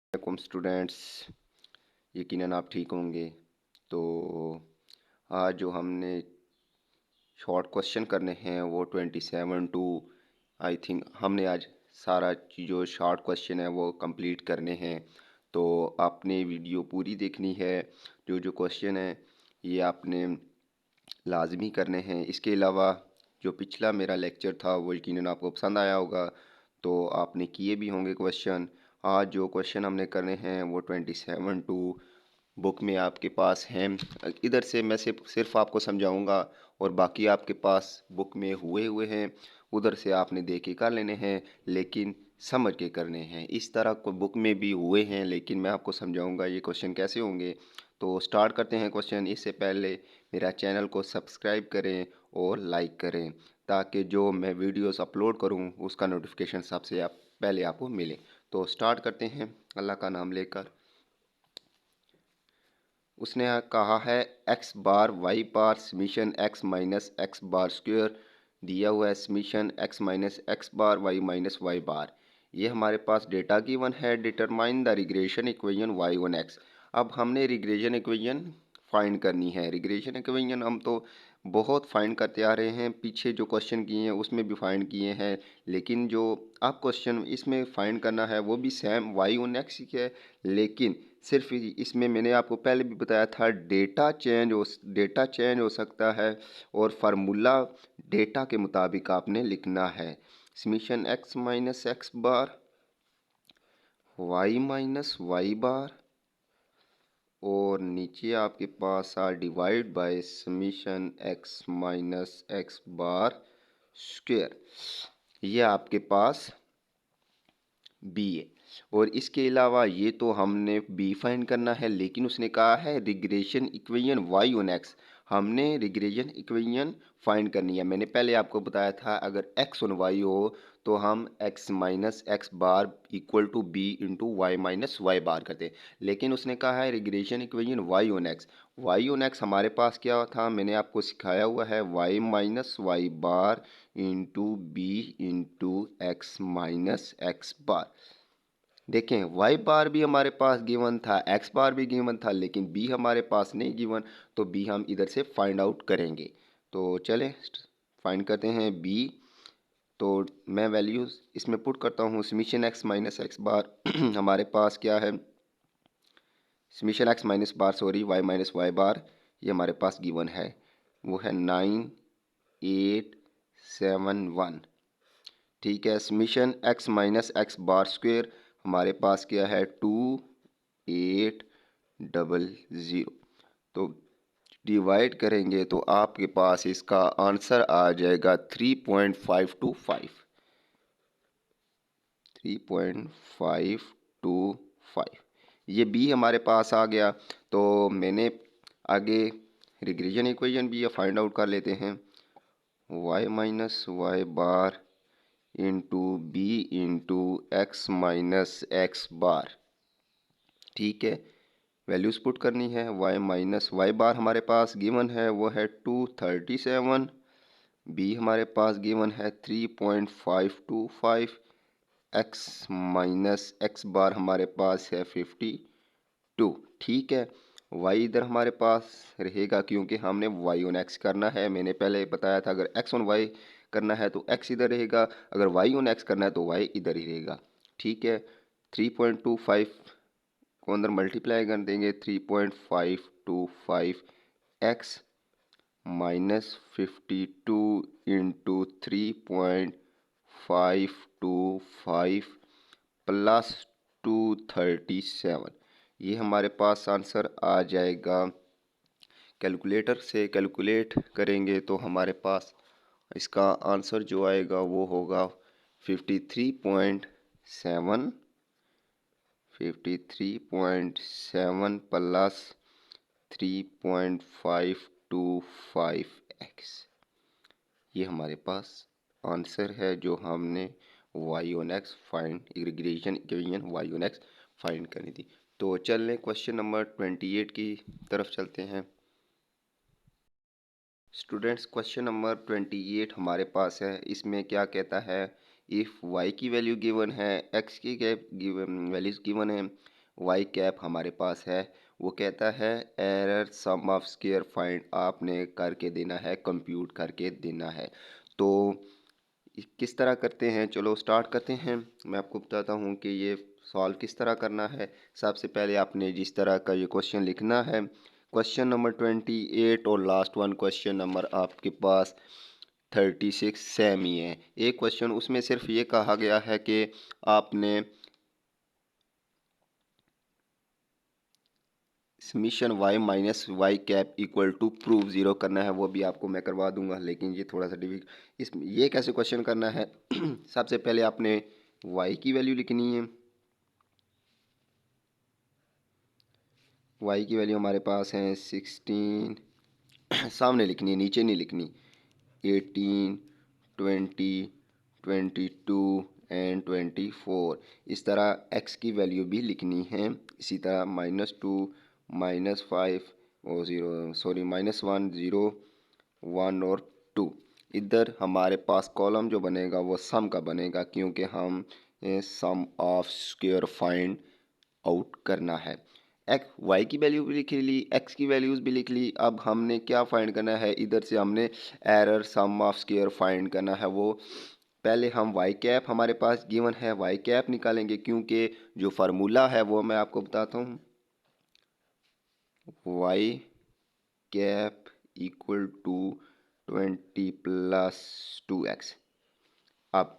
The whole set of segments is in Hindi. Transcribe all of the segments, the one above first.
वालेकुम स्टूडेंट्स, यकीनन आप ठीक होंगे। तो आज जो हमने शॉर्ट क्वेश्चन करने हैं वो 27 टू आई थिंक हमने आज सारा जो शॉर्ट क्वेश्चन है वो कंप्लीट करने हैं। तो आपने वीडियो पूरी देखनी है। जो जो क्वेश्चन है ये आपने लाजमी करने हैं। इसके अलावा जो पिछला मेरा लेक्चर था वो यकीनन आपको पसंद आया होगा, तो आपने किए भी होंगे क्वेश्चन। आज जो क्वेश्चन हमने करने हैं वो 27 टू बुक में आपके पास हैं। इधर से मैं सिर्फ आपको समझाऊंगा और बाकी आपके पास बुक में हुए हुए हैं, उधर से आपने देख के कर लेने हैं, लेकिन समझ के करने हैं। इस तरह को बुक में भी हुए हैं, लेकिन मैं आपको समझाऊंगा ये क्वेश्चन कैसे होंगे। तो स्टार्ट करते हैं क्वेश्चन। इससे पहले मेरा चैनल को सब्सक्राइब करें और लाइक करें, ताकि जो मैं वीडियोस अपलोड करूं उसका नोटिफिकेशन सबसे पहले आपको मिले। तो स्टार्ट करते हैं अल्लाह का नाम लेकर। उसने कहा है X bar Y bar summation x minus x bar square दिया हुआ है, summation x minus x bar Y minus Y bar. ये हमारे पास डेटा गिवन है। Determine the regression equation Y on X. अब हमने रिग्रेशन इक्वेशन फाइंड करनी है। रिग्रेशन इक्वेशन हम तो बहुत फाइंड करते आ रहे हैं, पीछे जो क्वेश्चन किए हैं उसमें भी फाइंड किए हैं, लेकिन जो अब क्वेश्चन इसमें फाइंड करना है वो भी सेम वाई वन एक्स ही है। लेकिन सिर्फ इसमें मैंने आपको पहले भी बताया था डेटा चेंज हो सकता है, और फार्मूला डेटा के मुताबिक आपने लिखना है। Summation x minus x bar Y minus Y bar, और नीचे आपके पास आ divide by summation x minus x bar square. ये आपके पास बी है। और इसके अलावा ये तो हमने बी फाइंड करना है, लेकिन उसने कहा है regression equation y on x. हमने रिग्रेशन इक्वेशन फाइंड करनी है। मैंने पहले आपको बताया था अगर एक्स ऑन वाई हो तो हम x minus x bar equal to b into y minus Y bar करते। लेकिन उसने कहा है regression equation y on x. Y on x हमारे पास क्या था, मैंने आपको सिखाया हुआ है y minus Y bar into b into x minus x bar. देखें वाई बार भी हमारे पास गिवन था, एक्स बार भी गिवन था, लेकिन बी हमारे पास नहीं गिवन, तो बी हम इधर से फाइंड आउट करेंगे। तो चलें फाइंड करते हैं बी। तो मैं वैल्यूज़ इसमें पुट करता हूँ। समीशन एक्स माइनस एक्स बार हमारे पास क्या है, समीशन एक्स माइनस बार sorry Y minus Y bar, ये हमारे पास गिवन है। वो है 9871। ठीक है। समीशन एक्स माइनस एक्स बार स्क्वेयर हमारे पास क्या है 2800। तो डिवाइड करेंगे तो आपके पास इसका आंसर आ जाएगा 3.525। 3.525 ये बी हमारे पास आ गया। तो मैंने आगे रिग्रेशन इक्वेशन भी ये फाइंड आउट कर लेते हैं। Y minus Y bar into b into x minus x bar. ठीक है। वैल्यूज पुट करनी है। वाई माइनस वाई बार हमारे पास गिवन है वो है 237। बी हमारे पास गिवन है 3.525। एक्स माइनस एक्स बार हमारे पास है 52। ठीक है। वाई इधर हमारे पास रहेगा क्योंकि हमने वाई ऑन एक्स करना है। मैंने पहले बताया था अगर एक्स ऑन वाई करना है तो एक्स इधर रहेगा, अगर वाई ऑन एक्स करना है तो वाई इधर ही रहेगा। ठीक है। 3.25 को अंदर मल्टीप्लाई कर देंगे। 3.525 एक्स माइनस 52 इंटू 3.525 प्लस 237। ये हमारे पास आंसर आ जाएगा। कैलकुलेटर से कैलकुलेट करेंगे तो हमारे पास इसका आंसर जो आएगा वो होगा 53.7 प्लस 3.525 एक्स। ये हमारे पास आंसर है जो हमने y on x find regression equation y on x find करनी थी। तो चलें क्वेश्चन नंबर 28 की तरफ चलते हैं। स्टूडेंट्स क्वेश्चन नंबर 28 हमारे पास है। इसमें क्या कहता है, इफ़ वाई की वैल्यू गिवन है, एक्स की वैल्यूज गिवन है, वाई कैप हमारे पास है। वो कहता है error sum of square find आपने करके देना है, कंप्यूट करके देना है। तो किस तरह करते हैं, चलो स्टार्ट करते हैं। मैं आपको बताता हूँ कि ये सॉल्व किस तरह करना है। सबसे पहले आपने जिस तरह का ये क्वेश्चन लिखना है, क्वेश्चन नंबर 28 और लास्ट वन क्वेश्चन नंबर आपके पास 36 सेम ही है। एक क्वेश्चन उसमें सिर्फ ये कहा गया है कि आपने summation y minus y cap equal to prove zero करना है। वो भी आपको मैं करवा दूंगा, लेकिन ये थोड़ा सा डिफिकल्ट। इस ये कैसे क्वेश्चन करना है सबसे पहले आपने वाई की वैल्यू लिखनी है। वाई की वैल्यू हमारे पास है 16 सामने लिखनी है, नीचे नहीं लिखनी। 18, 20, 22 एंड 24। इस तरह एक्स की वैल्यू भी लिखनी है। इसी तरह -2, -5 और -1, 0, 1 और 2। इधर हमारे पास कॉलम जो बनेगा वो सम का बनेगा, क्योंकि हम सम ऑफ स्क्वायर फाइंड आउट करना है। एक्स वाई की वैल्यू भी लिख ली, एक्स की वैल्यूज़ भी लिख ली। अब हमने क्या फाइंड करना है, इधर से हमने error sum of square find करना है। वो पहले हम वाई कैप हमारे पास गिवन है, वाई कैप निकालेंगे, क्योंकि जो फार्मूला है वो मैं आपको बताता हूँ। Y cap equal to 20 + 2x। अब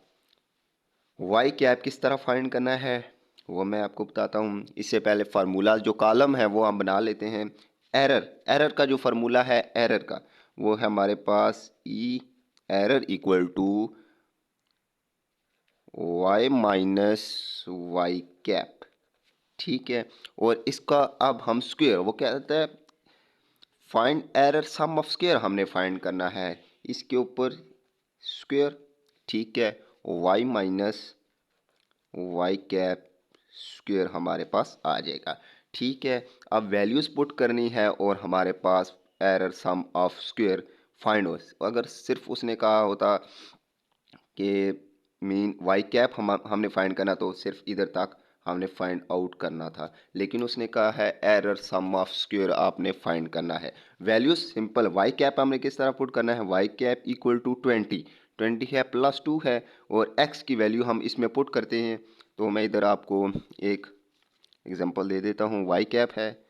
वाई कैप किस तरह फाइंड करना है वो मैं आपको बताता हूँ। इससे पहले फार्मूला जो कॉलम है वो हम बना लेते हैं। एरर एरर का जो फार्मूला है एरर का, वो है हमारे पास e error equal to y minus y cap. ठीक है, और इसका अब हम स्क्वायर, वो कहता है find error sum of square हमने फाइंड करना है, इसके ऊपर स्क्वायर। ठीक है, y minus y cap square हमारे पास आ जाएगा। ठीक है, अब वैल्यूज़ पुट करनी है और हमारे पास error sum of square find हो। अगर सिर्फ उसने कहा होता कि मीन वाई कैप हमने फाइंड करना, तो सिर्फ इधर तक हमने फाइंड आउट करना था। लेकिन उसने कहा है एरर सम ऑफ स्क्वायर आपने फाइंड करना है। वैल्यूज सिंपल, वाई कैप हमने किस तरह पुट करना है, वाई कैप इक्वल टू 20 है, +2 है, और एक्स की वैल्यू हम इसमें पुट करते हैं। तो मैं इधर आपको एक एग्जांपल दे देता हूँ। वाई कैप है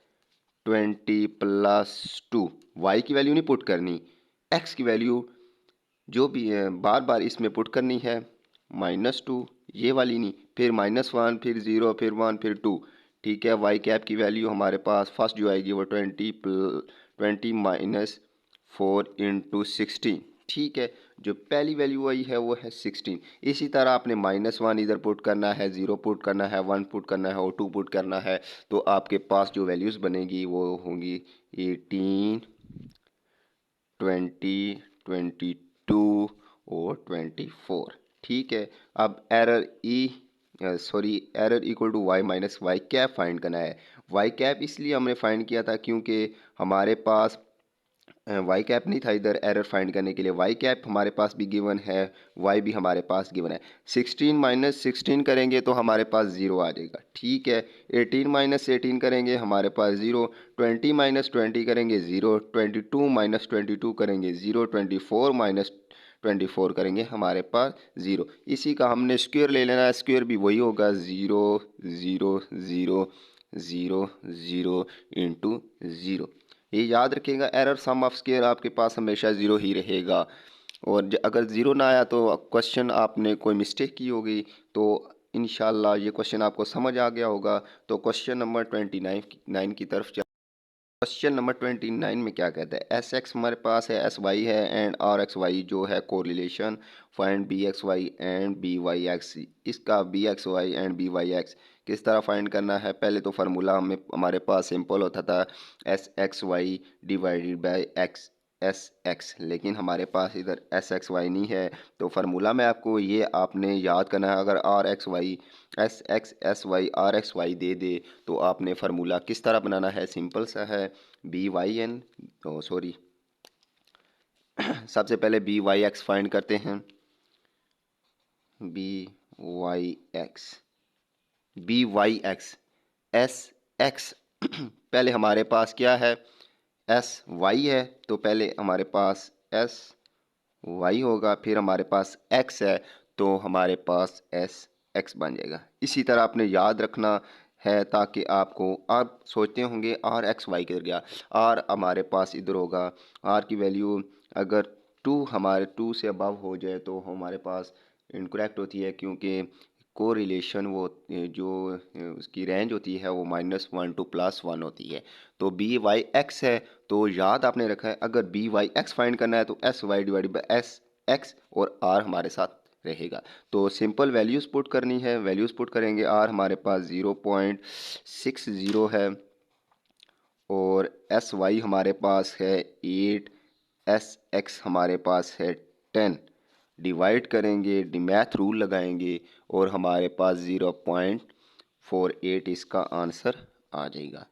20 + 2, वाई की वैल्यू नहीं पुट करनी, एक्स की वैल्यू जो भी है बार बार इसमें पुट करनी है। -2 ये वाली नहीं, फिर -1, फिर 0, फिर 1, फिर 2। ठीक है, वाई कैप की वैल्यू हमारे पास फर्स्ट जो आएगी वो 20 माइनस 4 इंटू 16। ठीक है, जो पहली वैल्यू आई है वो है 16। इसी तरह आपने -1 इधर पुट करना है, 0 पुट करना है, 1 पुट करना है और 2 पुट करना है। तो आपके पास जो वैल्यूज़ बनेगी वो होंगी 18, 20, 22 और 24। ठीक है, अब error equal to y minus y cap find करना है। वाई कैप इसलिए हमने फाइंड किया था क्योंकि हमारे पास वाई कैप नहीं था इधर एरर फाइंड करने के लिए। वाई कैप हमारे पास भी गिवन है, वाई भी हमारे पास गिवन है। 16 - 16 करेंगे तो हमारे पास 0 आ जाएगा। ठीक है, 18 - 18 करेंगे हमारे पास 0, 20 - 20 करेंगे 0, 22 - 22 करेंगे 0, 24 - 24 करेंगे हमारे पास 0। इसी का हमने स्क्वायर ले लेना है, स्क्वायर भी वही होगा 0, 0, 0, 0, 0 इंटू 0। ये याद रखिएगा, एरर सम ऑफ स्क्वायर आपके पास हमेशा ज़ीरो ही रहेगा। और अगर ज़ीरो ना आया तो क्वेश्चन आपने कोई मिस्टेक की होगी। तो इंशाल्लाह ये क्वेश्चन आपको समझ आ गया होगा। तो क्वेश्चन नंबर 29 की तरफ चल। क्वेश्चन नंबर 29 में क्या कहता है, एस एक्स हमारे पास है, एस वाई है एंड आर एक्स वाई जो है correlation. Find b x y and b y x. इसका b x y and b y x किस तरह फाइंड करना है। पहले तो फार्मूला हमारे पास सिंपल होता था s x y divided by x s x, लेकिन हमारे पास इधर एस एक्स वाई नहीं है। तो फार्मूला में आपको ये आपने याद करना है। अगर r x y s x s y r x y दे दे तो आपने फार्मूला किस तरह बनाना है, सिंपल सा है। बी वाई एन सॉरी सबसे पहले बी वाई एक्स फाइंड करते हैं। B y x, b y x s x पहले हमारे पास क्या है, एस वाई है, तो पहले हमारे पास एस वाई होगा, फिर हमारे पास एक्स है, तो हमारे पास एस एक्स बन जाएगा। इसी तरह आपने याद रखना है, ताकि आपको, आप सोचते होंगे आर एक्स वाई किधर गया, आर हमारे पास इधर होगा। आर की वैल्यू अगर हमारे 2 से अबव हो जाए तो हमारे पास इनकरेक्ट होती है, क्योंकि को रिलेशन वो जो उसकी रेंज होती है वो -1 टू +1 होती है। तो बी वाई एक्स है, तो याद आपने रखा है, अगर बी वाई एक्स फाइंड करना है तो s y divided by s x, और आर हमारे साथ रहेगा। तो सिंपल वैल्यूज़ पुट करनी है, वैल्यूज़ पुट करेंगे। आर हमारे पास 0.60 है, और एस वाई हमारे पास है 8, एस एक्स हमारे पास है 10। डिवाइड करेंगे, डिमैथ रूल लगाएंगे, और हमारे पास 0.48 इसका आंसर आ जाएगा,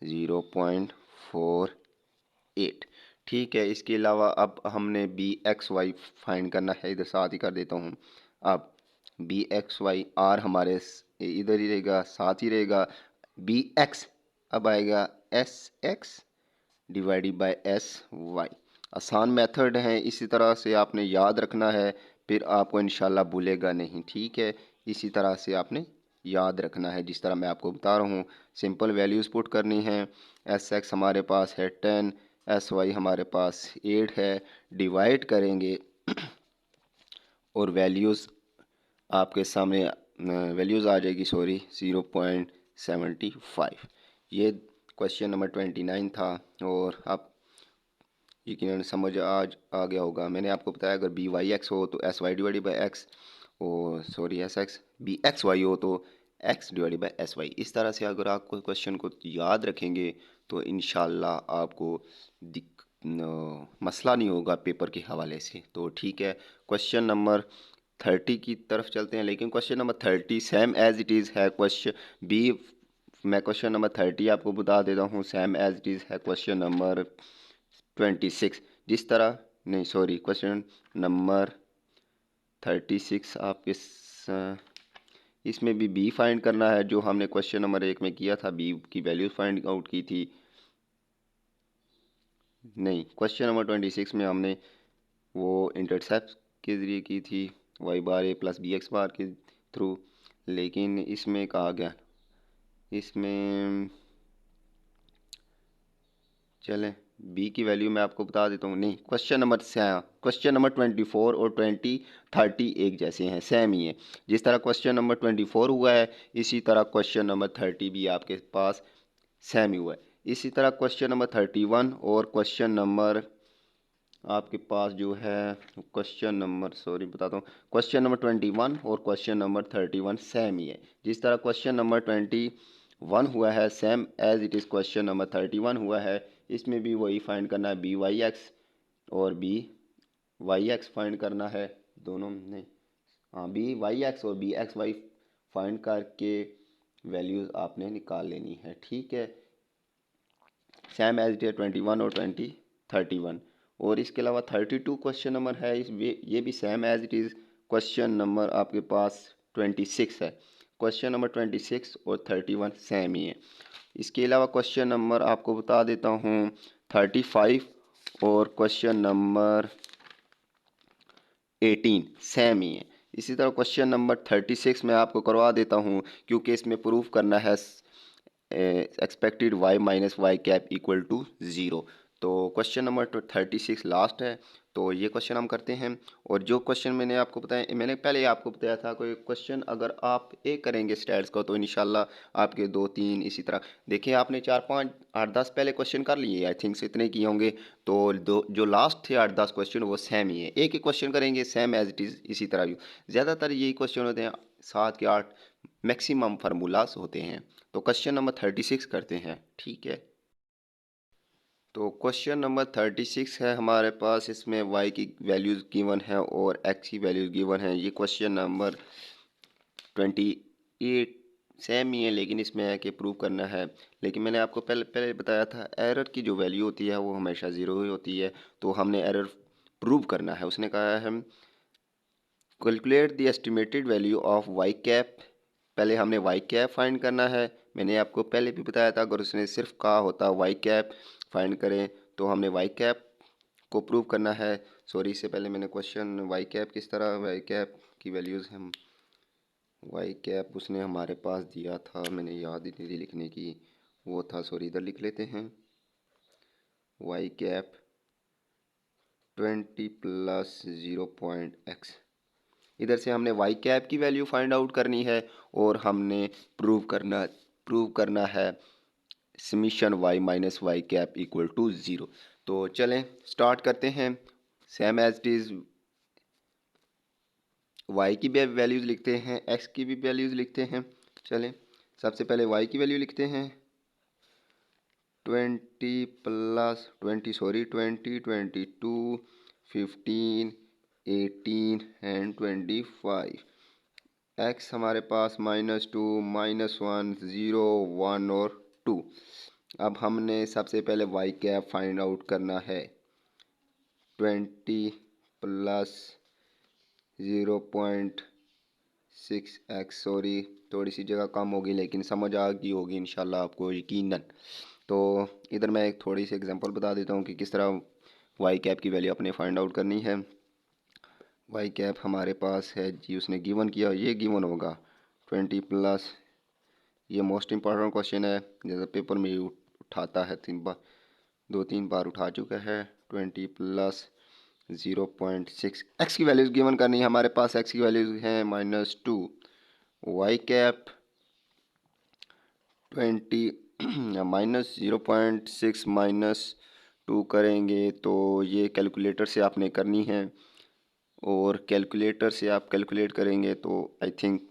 0.48। ठीक है, इसके अलावा अब हमने बी एक्स वाई फाइंड करना है, इधर साथ ही कर देता हूँ। अब बी एक्स वाई, आर हमारे इधर ही रहेगा, साथ ही रहेगा। बी एक्स अब आएगा s x divided by s y. आसान मेथड है, इसी तरह से आपने याद रखना है, फिर आपको इंशाल्लाह भूलेगा नहीं। ठीक है, इसी तरह से आपने याद रखना है, जिस तरह मैं आपको बता रहा हूँ। सिंपल वैल्यूज़ पुट करनी है। एस एक्स हमारे पास है 10, एस वाई हमारे पास 8 है। डिवाइड करेंगे और वैल्यूज़ आपके सामने वैल्यूज़ आ जाएगी, सॉरी 0.75। ये क्वेश्चन नंबर 29 था, और आप यकीनन समझ आज आ गया होगा। मैंने आपको बताया अगर बी वाई एक्स हो तो s y divided by x, और sorry s x, b x y हो तो x divided by s y. इस तरह से अगर आप क्वेश्चन को याद रखेंगे तो इंशाल्लाह आपको मसला नहीं होगा पेपर के हवाले से। तो ठीक है, क्वेश्चन नंबर 30 की तरफ चलते हैं। लेकिन question number 30 same as it is है क्वेश्चन बी। मैं क्वेश्चन नंबर 30 आपको बता देता हूँ, सेम एज इट इज़ है क्वेश्चन नंबर 26। जिस तरह, नहीं सॉरी, क्वेश्चन नंबर 36 आपके इसमें भी बी फाइंड करना है, जो हमने क्वेश्चन नंबर 1 में किया था, बी की वैल्यूज फाइंड आउट की थी। नहीं, क्वेश्चन नंबर 26 में हमने वो इंटरसेप्ट के ज़रिए की थी, वाई बार ए प्लस बी एक्स बार के थ्रू। लेकिन इसमें कहा गया, इसमें चलें बी की वैल्यू मैं आपको बता देता हूँ। नहीं, क्वेश्चन नंबर 24 और 30 एक जैसे हैं, सेम ही है। जिस तरह क्वेश्चन नंबर 24 हुआ है, इसी तरह क्वेश्चन नंबर 30 भी आपके पास सेम ही हुआ है। इसी तरह क्वेश्चन नंबर 31 और क्वेश्चन नंबर आपके पास जो है, क्वेश्चन नंबर सॉरी बताता हूँ, क्वेश्चन नंबर 21 और क्वेश्चन नंबर 31 सेम ही है। जिस तरह क्वेश्चन नंबर 21 हुआ है, same as it is question number 31 हुआ है। इसमें भी वही फाइंड करना है, बी वाई एक्स और बी वाई एक्स फाइंड करना है, दोनों नहीं, हाँ, बी वाई एक्स और बी एक्स वाई फाइंड करके वैल्यूज़ आपने निकाल लेनी है। ठीक है, सेम एज इट इज 21 और 31। और इसके अलावा 32 क्वेश्चन नंबर है, ये भी same as it is question number आपके पास 26 है। क्वेश्चन नंबर 26 और 31 सेम ही है। इसके अलावा क्वेश्चन नंबर आपको बता देता हूँ 35 और क्वेश्चन नंबर 18 सेम ही है। इसी तरह क्वेश्चन नंबर 36 में आपको करवा देता हूँ, क्योंकि इसमें प्रूफ करना है expected y minus y cap equal to 0। तो क्वेश्चन नंबर 36 लास्ट है, तो ये क्वेश्चन हम करते हैं। और जो क्वेश्चन मैंने आपको बताया, मैंने पहले आपको बताया था, कोई क्वेश्चन अगर आप एक करेंगे स्टैट्स का तो इंशाल्लाह आपके 2-3 इसी तरह, देखिए आपने 4-5-8-10 पहले क्वेश्चन कर लिए, आई थिंक इतने किए होंगे। तो दो जो लास्ट थे 8-10 क्वेश्चन वो सेम ही है, एक ही क्वेश्चन करेंगे सेम एज इट इज़। इसी तरह भी ज़्यादातर यही क्वेश्चन होते हैं, 7 के 8 मैक्सिमम फार्मूलाज होते हैं। तो क्वेश्चन नंबर 36 करते हैं। ठीक है, तो क्वेश्चन नंबर 36 है हमारे पास, इसमें y की वैल्यूज़ गिवन है और x की वैल्यूज़ गिवन है। ये क्वेश्चन नंबर 28 सेम ही है, लेकिन इसमें है कि प्रूव करना है। लेकिन मैंने आपको पहले पहले बताया था, एरर की जो वैल्यू होती है वो हमेशा ज़ीरो ही होती है, तो हमने एरर प्रूव करना है। उसने कहा है calculate the estimated value of y cap, पहले हमने वाई कैप फाइंड करना है। मैंने आपको पहले भी बताया था, अगर उसने सिर्फ कहा होता वाई कैप फाइंड करें तो हमने वाई कैप को प्रूव करना है। सॉरी, इससे पहले मैंने क्वेश्चन वाई कैप किस तरह, वाई कैप की वैल्यूज़ हम वाई कैप उसने हमारे पास दिया था, मैंने याद ही नहीं थी लिखने की, वो था, सॉरी इधर लिख लेते हैं, वाई कैप 20 प्लस 0.x। इधर से हमने वाई कैप की वैल्यू फाइंड आउट करनी है और हमने प्रूव करना है summation y minus y cap equal to 0। तो चलें स्टार्ट करते हैं। Same as it is y की भी वैल्यूज़ लिखते हैं, एक्स की भी वैल्यूज़ लिखते हैं। चलें सबसे पहले वाई की वैल्यू लिखते हैं 20 प्लस 20 सॉरी 20 22 15 18 एंड 25। एक्स हमारे पास -2 -1 0 1 और 2। अब हमने सबसे पहले वाई कैप फाइंड आउट करना है 20 प्लस 0.6x, सॉरी थोड़ी सी जगह कम होगी लेकिन समझ आ गई होगी इंशाल्लाह आपको यकीनन। तो इधर मैं एक थोड़ी सी एग्जांपल बता देता हूँ कि किस तरह वाई कैप की वैल्यू अपने फाइंड आउट करनी है। वाई कैप हमारे पास है जी, उसने गिवन किया, ये गिवन होगा 20 प्लस, ये मोस्ट इम्पॉर्टेंट क्वेश्चन है, जैसे पेपर में उठाता है 2-3 बार उठा चुका है। 20 प्लस 0.6 एक्स की वैल्यूज़ गिवन करनी है हमारे पास, एक्स की वैल्यूज़ हैं -2। वाई कैप 20 -0.6 -2 करेंगे तो ये कैलकुलेटर से आपने करनी है, और कैलकुलेटर से आप कैलकुलेट करेंगे तो आई थिंक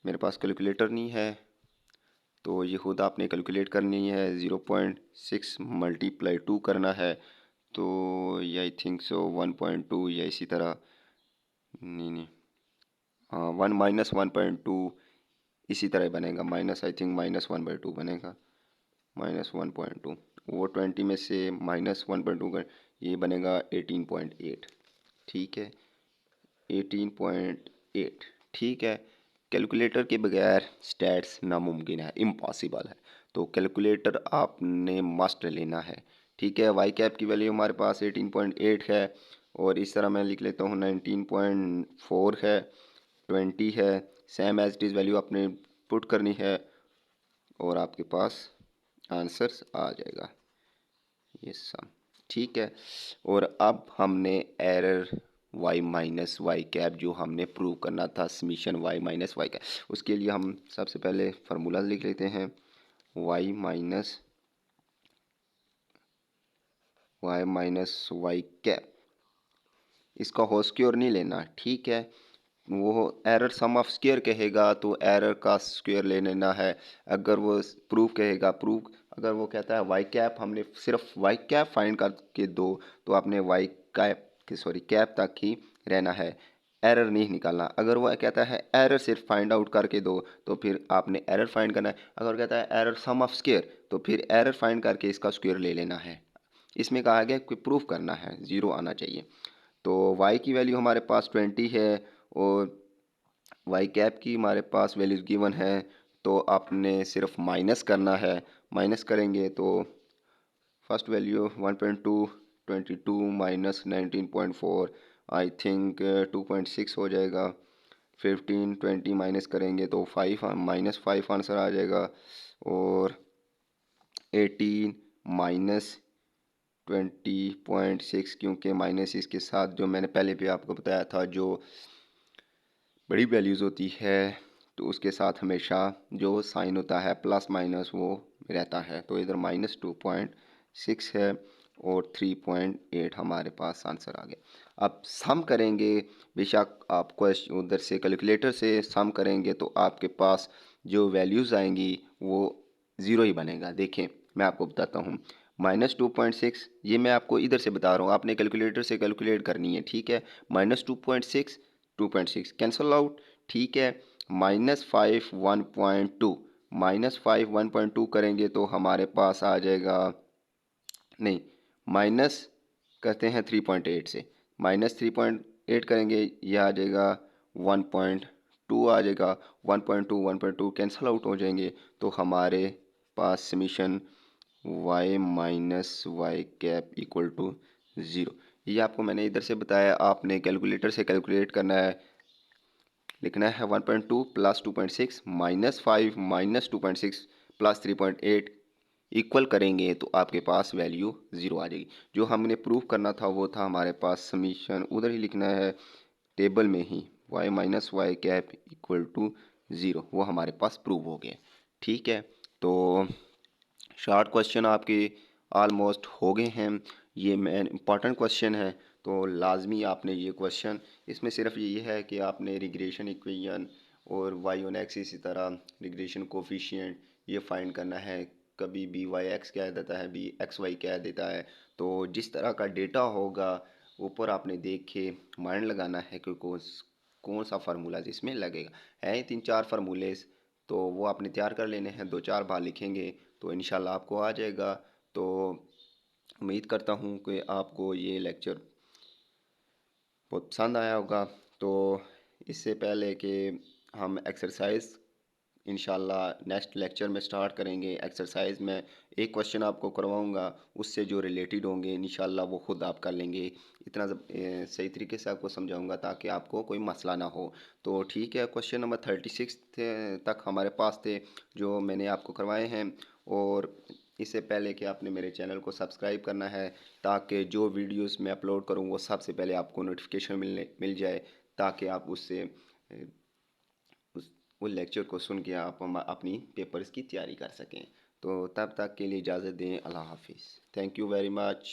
मेरे पास कैलकुलेटर नहीं है, तो ये खुद आपने कैलकुलेट करनी है। 0.6 मल्टीप्लाई 2 करना है, तो ये आई थिंक सो 1.2 या इसी तरह, नहीं हाँ 1 माइनस 1.2 इसी तरह बनेगा, माइनस आई थिंक -1/2 बनेगा, -1.2, वो 20 में से -1.2 कर ये बनेगा 18.8। ठीक है 18.8। ठीक है, कैलकुलेटर के बगैर स्टैट्स नामुमकिन है, इम्पॉसिबल है, तो कैलकुलेटर आपने मस्ट लेना है। ठीक है, वाई कैप की वैल्यू हमारे पास 18.8 है, और इस तरह मैं लिख लेता हूँ 19.4 है, 20 है, same as it is value आपने पुट करनी है और आपके पास आंसर्स आ जाएगा ये सम। ठीक है, और अब हमने error y minus y cap जो हमने प्रूव करना था summation y minus y cap, उसके लिए हम सबसे पहले फार्मूला लिख लेते हैं y माइनस वाई कैप, इसका होल स्क्वायर नहीं लेना। ठीक है, वो एरर सम ऑफ स्क्वायर कहेगा तो एरर का स्क्वायर ले लेना है। अगर वो प्रूव कहेगा प्रूव, अगर वो कहता है वाई कैप, हमने सिर्फ वाई कैप फाइंड करके दो, तो आपने वाई कैप की सॉरी कैप तक ही रहना है, एरर नहीं निकालना। अगर वो कहता है एरर सिर्फ फाइंड आउट करके दो, तो फिर आपने एरर फाइंड करना है। अगर कहता है एरर सम ऑफ स्क्वायर, तो फिर एरर फाइंड करके इसका स्क्वायर ले लेना है। इसमें कहा गया कि प्रूफ करना है, ज़ीरो आना चाहिए। तो y की वैल्यू हमारे पास 20 है और y कैप की हमारे पास वैल्यूज़ गिवन है, तो आपने सिर्फ माइनस करना है। माइनस करेंगे तो first value 1.2 22 minus 19.4 I think 2.6 हो जाएगा। 15 20 माइनस करेंगे तो 5 -5 आंसर आ जाएगा, और 18 माइनस 20.6, क्योंकि माइनस इसके साथ जो मैंने पहले भी आपको बताया था, जो बड़ी वैल्यूज़ होती है तो उसके साथ हमेशा जो साइन होता है प्लस माइनस वो रहता है, तो इधर -2.6 है और 3.8 हमारे पास आंसर आ गया। अब सम करेंगे, बेशक आप क्वेश्चन उधर से कैलकुलेटर से सम करेंगे तो आपके पास जो वैल्यूज़ आएंगी वो ज़ीरो ही बनेगा। देखें मैं आपको बताता हूँ, -2.6 ये मैं आपको इधर से बता रहा हूँ, आपने कैलकुलेटर से कैलकुलेट करनी है। ठीक है, -2.6 2.6 कैंसल आउट। ठीक है, -5 1.2, -5 1.2 करेंगे तो हमारे पास आ जाएगा, नहीं माइनस करते हैं 3.8 से, -3.8 करेंगे, यह आ जाएगा 1.2 2 आ जाएगा, 1.2 कैंसिल आउट हो जाएंगे, तो हमारे पास summation y minus y cap equal to 0। ये आपको मैंने इधर से बताया, आपने कैलकुलेटर से कैलकुलेट करना है। लिखना है 1.2 plus 2.6 minus 5 minus 2.6 plus 3.8 equal करेंगे तो आपके पास वैल्यू 0 आ जाएगी। जो हमने प्रूव करना था वो था हमारे पास समीशन, उधर ही लिखना है टेबल में ही, y minus y cap equal to 0, वो हमारे पास प्रूव हो गया। ठीक है, तो शॉर्ट क्वेश्चन आपके ऑलमोस्ट हो गए हैं। ये मेन इंपॉर्टेंट क्वेश्चन है, तो लाजमी आपने ये क्वेश्चन, इसमें सिर्फ ये है कि आपने रिग्रेशन इक्वेशन और वाई ऑन एक्स इसी तरह रिग्रेशन कोफिशिएंट ये फाइंड करना है। कभी बी वाई एक्स कह देता है, बी एक्स वाई कह देता है, तो जिस तरह का डेटा होगा ऊपर आपने देख के माइंड लगाना है कि कौन सा फार्मूला जिसमें लगेगा। है 3-4 फार्मूले, तो वो आपने तैयार कर लेने हैं, 2-4 बार लिखेंगे तो इंशाल्लाह आपको आ जाएगा। तो उम्मीद करता हूँ कि आपको ये लेक्चर बहुत पसंद आया होगा। तो इससे पहले कि हम एक्सरसाइज इंशाल्लाह नेक्स्ट लेक्चर में स्टार्ट करेंगे, एक्सरसाइज में एक क्वेश्चन आपको करवाऊंगा, उससे जो रिलेटेड होंगे इंशाल्लाह वो खुद आप कर लेंगे। इतना सही तरीके से आपको समझाऊंगा ताकि आपको कोई मसला ना हो। तो ठीक है, क्वेश्चन नंबर 36 तक हमारे पास थे जो मैंने आपको करवाए हैं। और इससे पहले कि आपने मेरे चैनल को सब्सक्राइब करना है ताकि जो वीडियोस मैं अपलोड करूं वो सबसे पहले आपको नोटिफिकेशन मिल जाए, ताकि आप उससे उस वो लेक्चर को सुन के आप अपनी पेपर्स की तैयारी कर सकें। तो तब तक के लिए इजाज़त दें, अल्लाह हाफिज़, थैंक यू वेरी मच।